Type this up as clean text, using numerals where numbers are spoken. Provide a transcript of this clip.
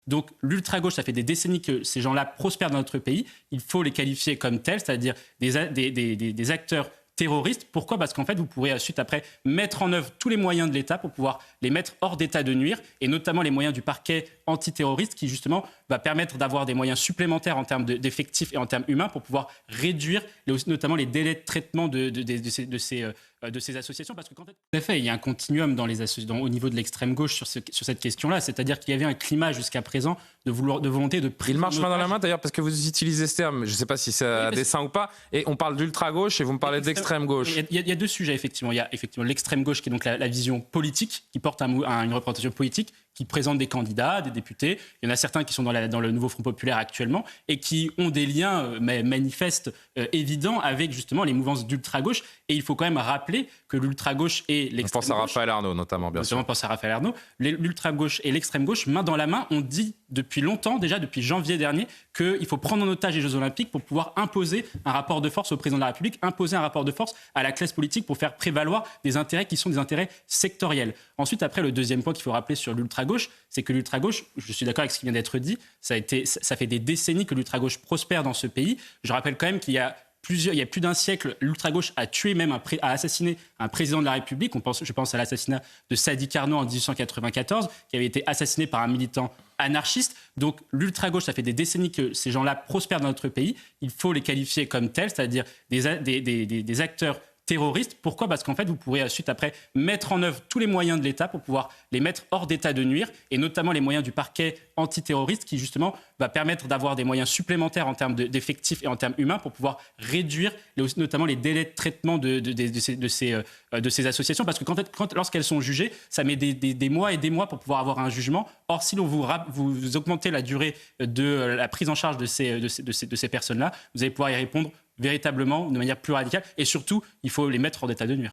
Donc l'ultra-gauche, ça fait des décennies que ces gens-là prospèrent dans notre pays. Il faut les qualifier comme tels, c'est-à-dire des acteurs terroristes. Pourquoi ? Parce qu'en fait, vous pourrez ensuite après mettre en œuvre tous les moyens de l'État pour pouvoir les mettre hors d'état de nuire, et notamment les moyens du parquet antiterroriste qui justement va permettre d'avoir des moyens supplémentaires en termes d'effectifs et en termes humains pour pouvoir réduire notamment les délais de traitement de ces associations. Parce que tout à fait, il y a un continuum au niveau de l'extrême gauche sur cette question-là, c'est-à-dire qu'il y avait un climat jusqu'à présent de volonté de prise. Il marche main dans la main d'ailleurs parce que vous utilisez ce terme, je ne sais pas si c'est à dessein ou pas, et on parle d'ultra-gauche et vous me parlez d'extrême gauche. Il y a deux sujets effectivement. Il y a effectivement l'extrême gauche qui est donc la vision politique, qui porte une représentation politique, qui présente des candidats, des députés. Il y en a certains qui sont dans le nouveau Front populaire actuellement et qui ont des liens manifestes, évidents avec justement les mouvances d'ultra-gauche. Et il faut quand même rappeler que l'ultra-gauche et l'extrême-gauche... On pense à Raphaël Arnaud notamment, bien sûr. On pense à Raphaël Arnaud. L'ultra-gauche et l'extrême-gauche, main dans la main, ont dit depuis longtemps, déjà depuis janvier dernier, qu'il faut prendre en otage les Jeux Olympiques pour pouvoir imposer un rapport de force au président de la République, imposer un rapport de force à la classe politique pour faire prévaloir des intérêts qui sont des intérêts sectoriels. Ensuite, après, le deuxième point qu'il faut rappeler sur l'ultra-gauche, c'est que l'ultra-gauche, je suis d'accord avec ce qui vient d'être dit, ça fait des décennies que l'ultra-gauche prospère dans ce pays. Je rappelle quand même qu'il y a plus d'un siècle, l'ultra-gauche a tué même, a assassiné un président de la République. Je pense à l'assassinat de Sadi Carnot en 1894, qui avait été assassiné par un militant anarchiste. Donc l'ultra-gauche, ça fait des décennies que ces gens-là prospèrent dans notre pays. Il faut les qualifier comme tels, c'est-à-dire des acteurs terroristes. Pourquoi ? Parce qu'en fait, vous pourrez ensuite après mettre en œuvre tous les moyens de l'État pour pouvoir les mettre hors d'état de nuire, et notamment les moyens du parquet antiterroriste qui justement va permettre d'avoir des moyens supplémentaires en termes d'effectifs et en termes humains pour pouvoir réduire notamment les délais de traitement de ces associations. Parce que lorsqu'elles sont jugées, ça met des mois et des mois pour pouvoir avoir un jugement. Or, si vous augmentez la durée de la prise en charge de ces personnes-là, vous allez pouvoir y répondre véritablement de manière plus radicale, et surtout, il faut les mettre hors d'état de nuire.